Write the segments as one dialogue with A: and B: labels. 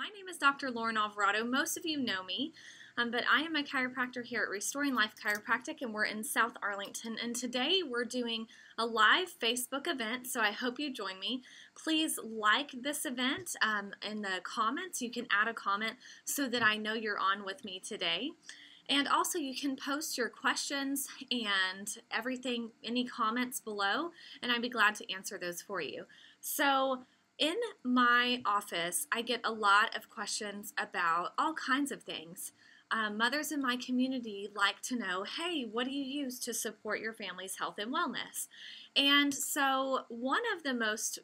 A: My name is Dr. Lauren Alvarado. Most of you know me, but I am a chiropractor here at Restoring Life Chiropractic, and we're in South Arlington. And today we're doing a live Facebook event, so I hope you join me. Please like this event in the comments. You can add a comment so that I know you're on with me today. And also you can post your questions and everything, any comments below, and I'd be glad to answer those for you. So in my office, I get a lot of questions about all kinds of things. Mothers in my community like to know, hey, what do you use to support your family's health and wellness? And so one of the most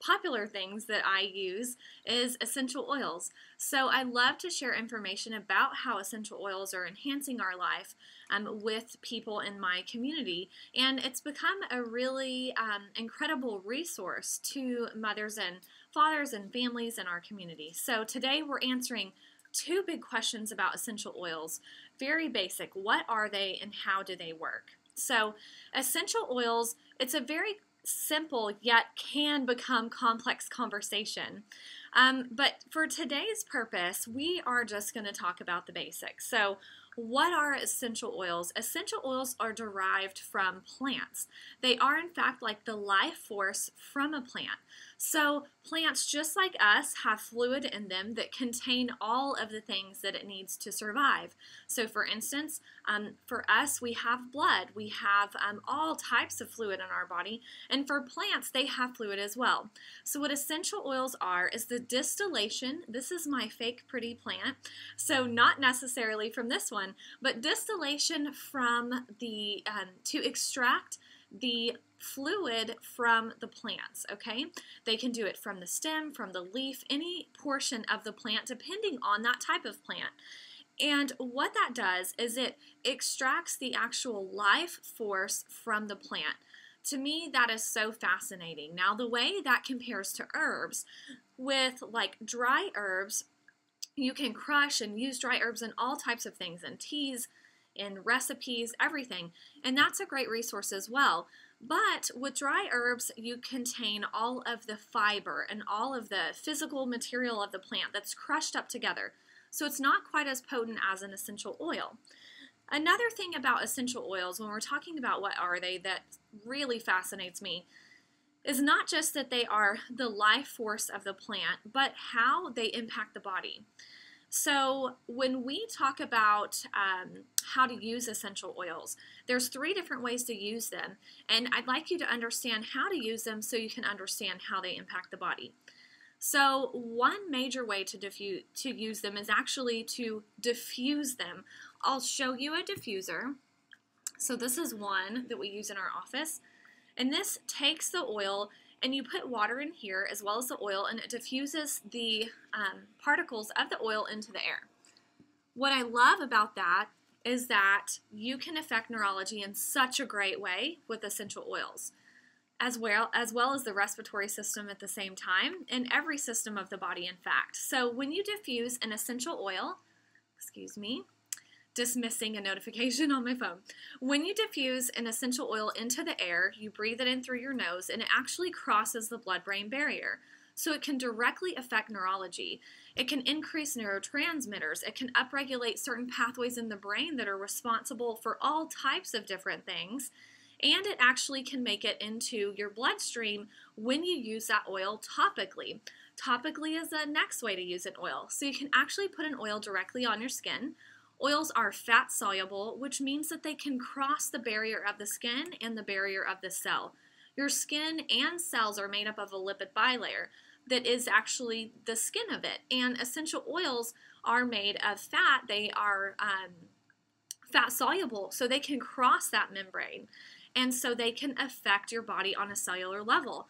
A: popular things that I use is essential oils. So I love to share information about how essential oils are enhancing our life with people in my community. And it's become a really incredible resource to mothers and fathers and families in our community. So today we're answering two big questions about essential oils. Very basic. What are they and how do they work? So essential oils, it's a very simple yet can become complex conversation. But for today's purpose, we are just going to talk about the basics. So what are essential oils? Essential oils are derived from plants. They are in fact like the life force from a plant. So plants, just like us, have fluid in them that contain all of the things that it needs to survive. So for instance, for us, we have blood. We have all types of fluid in our body. And for plants, they have fluid as well. So what essential oils are is the distillation. This is my fake pretty plant. So not necessarily from this one, but distillation from the, to extract the fluid from the plants, okay? They can do it from the stem, from the leaf, any portion of the plant, depending on that type of plant. And what that does is it extracts the actual life force from the plant. To me, that is so fascinating. Now, the way that compares to herbs, with like dry herbs, you can crush and use dry herbs in all types of things, in teas, in recipes, everything. And that's a great resource as well. But with dry herbs, you contain all of the fiber and all of the physical material of the plant that's crushed up together. So it's not quite as potent as an essential oil. Another thing about essential oils, when we're talking about what are they, that really fascinates me, is not just that they are the life force of the plant, but how they impact the body. So when we talk about how to use essential oils, there's 3 different ways to use them, and I'd like you to understand how to use them so you can understand how they impact the body. So one major way to use them is actually to diffuse them. I'll show you a diffuser. So this is one that we use in our office, and this takes the oil and you put water in here as well as the oil, and it diffuses the particles of the oil into the air. What I love about that is that you can affect neurology in such a great way with essential oils, as well as the respiratory system at the same time, and every system of the body, in fact. So when you diffuse an essential oil, excuse me, dismissing a notification on my phone. When you diffuse an essential oil into the air, you breathe it in through your nose, and it actually crosses the blood-brain barrier. So it can directly affect neurology. It can increase neurotransmitters. It can upregulate certain pathways in the brain that are responsible for all types of different things. And it actually can make it into your bloodstream when you use that oil topically. Topically is the next way to use an oil. So you can actually put an oil directly on your skin. Oils are fat soluble, which means that they can cross the barrier of the skin and the barrier of the cell. Your skin and cells are made up of a lipid bilayer that is actually the skin of it. And essential oils are made of fat. They are fat soluble, so they can cross that membrane. And so they can affect your body on a cellular level.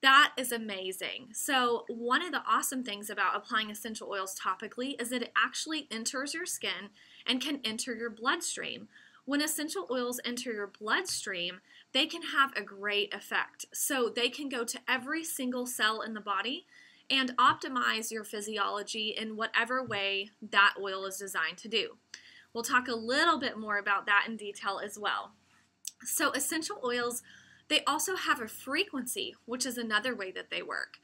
A: That is amazing. So one of the awesome things about applying essential oils topically is that it actually enters your skin and can enter your bloodstream. When essential oils enter your bloodstream, they can have a great effect. So they can go to every single cell in the body and optimize your physiology in whatever way that oil is designed to do. We'll talk a little bit more about that in detail as well. So essential oils, they also have a frequency, which is another way that they work.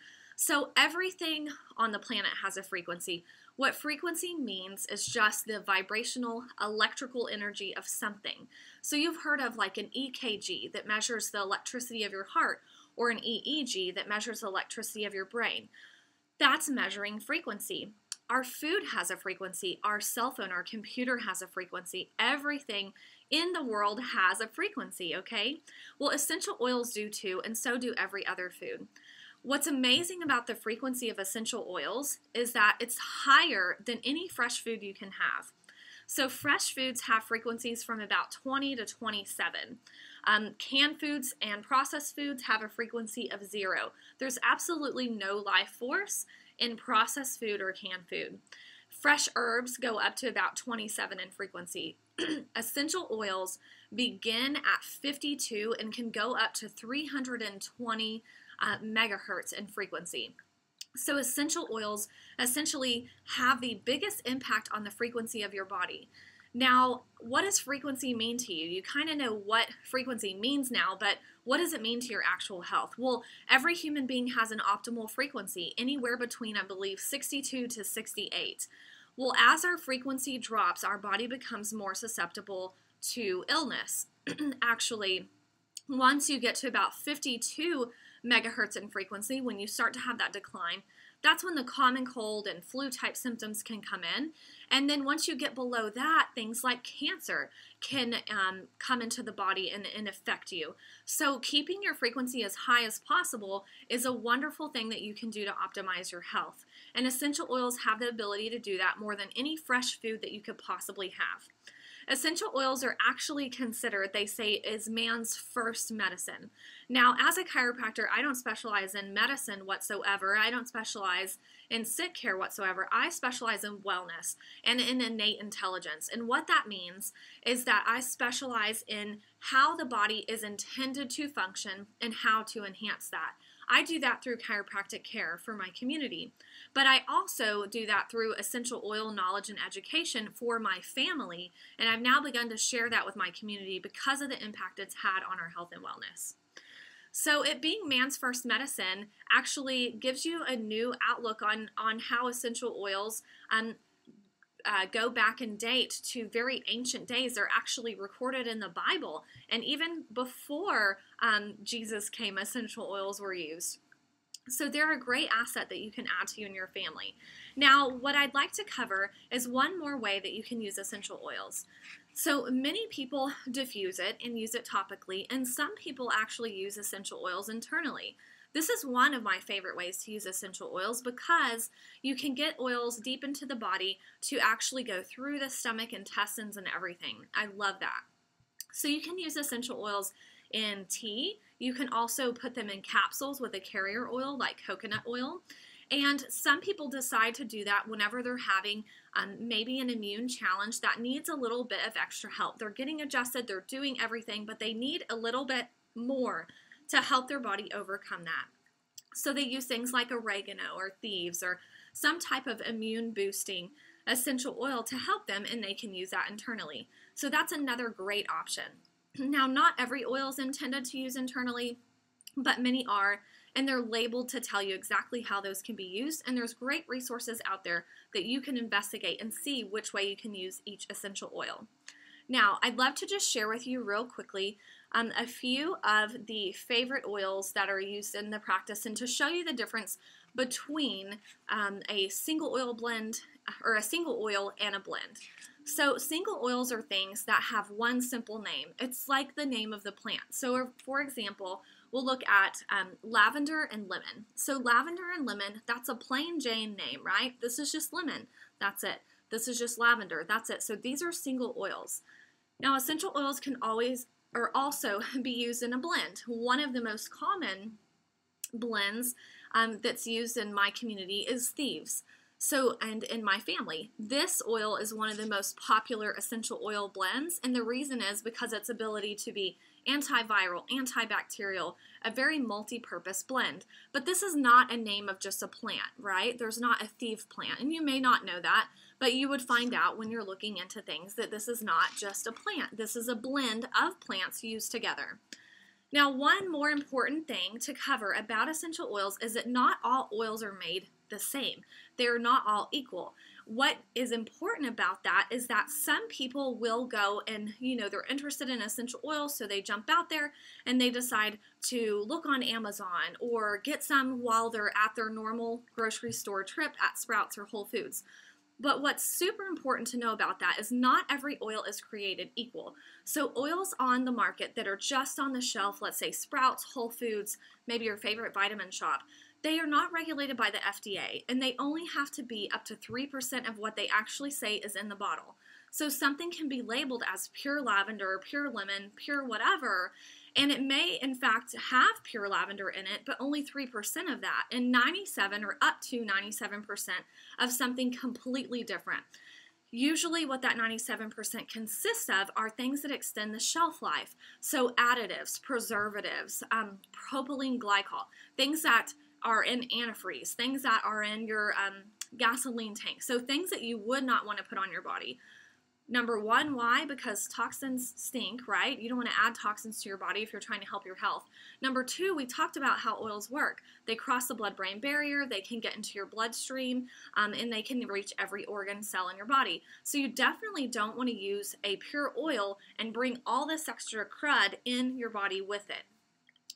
A: So everything on the planet has a frequency. What frequency means is just the vibrational electrical energy of something. So you've heard of like an EKG that measures the electricity of your heart, or an EEG that measures the electricity of your brain. That's measuring frequency. Our food has a frequency. Our cell phone, our computer has a frequency. Everything in the world has a frequency, okay? Well, essential oils do too, and so do every other food. What's amazing about the frequency of essential oils is that it's higher than any fresh food you can have. So fresh foods have frequencies from about 20 to 27. Canned foods and processed foods have a frequency of 0. There's absolutely no life force in processed food or canned food. Fresh herbs go up to about 27 in frequency. Essential oils begin at 52 and can go up to 320 megahertz in frequency. So essential oils essentially have the biggest impact on the frequency of your body. Now, what does frequency mean to you? You kind of know what frequency means now, but what does it mean to your actual health? Well, every human being has an optimal frequency, anywhere between, I believe, 62 to 68. Well, as our frequency drops, our body becomes more susceptible to illness. Actually, once you get to about 52 megahertz in frequency, when you start to have that decline, that's when the common cold and flu type symptoms can come in. And then once you get below that, things like cancer can come into the body and affect you. So keeping your frequency as high as possible is a wonderful thing that you can do to optimize your health. And essential oils have the ability to do that more than any fresh food that you could possibly have. Essential oils are actually considered, they say, is man's first medicine. Now, as a chiropractor, I don't specialize in medicine whatsoever. I don't specialize in sick care whatsoever. I specialize in wellness and in innate intelligence. And what that means is that I specialize in how the body is intended to function and how to enhance that. I do that through chiropractic care for my community, but I also do that through essential oil knowledge and education for my family, and I've now begun to share that with my community because of the impact it's had on our health and wellness. So it being man's first medicine actually gives you a new outlook on how essential oils go back in date to very ancient days. They're actually recorded in the Bible, and even before Jesus came, essential oils were used. So they're a great asset that you can add to you and your family. Now, what I'd like to cover is one more way that you can use essential oils. So many people diffuse it and use it topically, and some people actually use essential oils internally. This is one of my favorite ways to use essential oils because you can get oils deep into the body to actually go through the stomach, intestines, and everything. I love that. So you can use essential oils in tea. You can also put them in capsules with a carrier oil like coconut oil. And some people decide to do that whenever they're having maybe an immune challenge that needs a little bit of extra help. They're getting adjusted, they're doing everything, but they need a little bit more to help their body overcome that. So they use things like oregano or thieves or some type of immune boosting essential oil to help them, and they can use that internally. So that's another great option. Now, not every oil is intended to use internally, but many are, and they're labeled to tell you exactly how those can be used, and there's great resources out there that you can investigate and see which way you can use each essential oil. Now, I'd love to just share with you real quickly a few of the favorite oils that are used in the practice, and to show you the difference between a single oil blend or a single oil and a blend. So single oils are things that have one simple name. It's like the name of the plant. So for example, we'll look at lavender and lemon. So lavender and lemon, that's a plain Jane name, right? This is just lemon. That's it. This is just lavender. That's it. So these are single oils. Now, essential oils can always or also be used in a blend. One of the most common blends that's used in my community is thieves. So, and in my family, this oil is one of the most popular essential oil blends, and the reason is because its ability to be antiviral, antibacterial, a very multi-purpose blend. But this is not a name of just a plant, right? There's not a thief plant, and you may not know that, but you would find out when you're looking into things that this is not just a plant. This is a blend of plants used together. Now, one more important thing to cover about essential oils is that not all oils are made the same. They're not all equal. What is important about that is that some people will go and, they're interested in essential oils, so they jump out there and they decide to look on Amazon or get some while they're at their normal grocery store trip at Sprouts or Whole Foods. But what's super important to know about that is not every oil is created equal. So oils on the market that are just on the shelf, let's say Sprouts, Whole Foods, maybe your favorite vitamin shop, they are not regulated by the FDA, and they only have to be up to 3% of what they actually say is in the bottle. So something can be labeled as pure lavender, pure lemon, pure whatever, and it may in fact have pure lavender in it, but only 3% of that, and 97 or up to 97% of something completely different. Usually what that 97% consists of are things that extend the shelf life. So additives, preservatives, propylene glycol, things that are in antifreeze, things that are in your gasoline tank. So things that you would not want to put on your body. Number one, why? Because toxins stink, right? You don't want to add toxins to your body if you're trying to help your health. Number two, we talked about how oils work. They cross the blood-brain barrier, they can get into your bloodstream, and they can reach every organ cell in your body. So you definitely don't want to use a pure oil and bring all this extra crud in your body with it.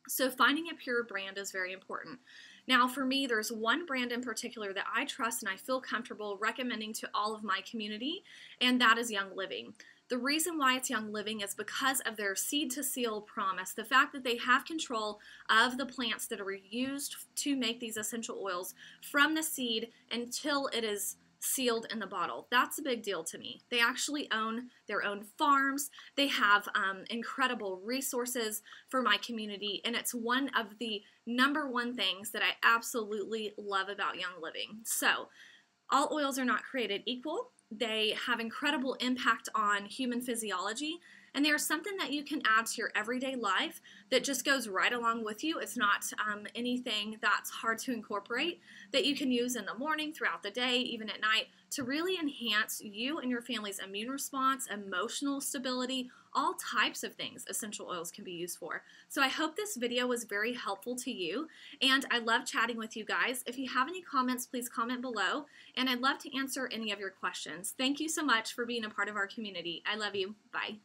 A: So finding a pure brand is very important. Now for me, there's one brand in particular that I trust and I feel comfortable recommending to all of my community, and that is Young Living. The reason why it's Young Living is because of their seed to seal promise, the fact that they have control of the plants that are used to make these essential oils from the seed until it is sealed in the bottle. That's a big deal to me. They actually own their own farms. They have incredible resources for my community, and it's one of the number one things that I absolutely love about Young Living. So, all oils are not created equal. They have incredible impact on human physiology, and they are something that you can add to your everyday life that just goes right along with you. It's not anything that's hard to incorporate, that you can use in the morning, throughout the day, even at night, to really enhance you and your family's immune response, emotional stability, all types of things essential oils can be used for. So I hope this video was very helpful to you, and I love chatting with you guys. If you have any comments, please comment below, and I'd love to answer any of your questions. Thank you so much for being a part of our community. I love you. Bye.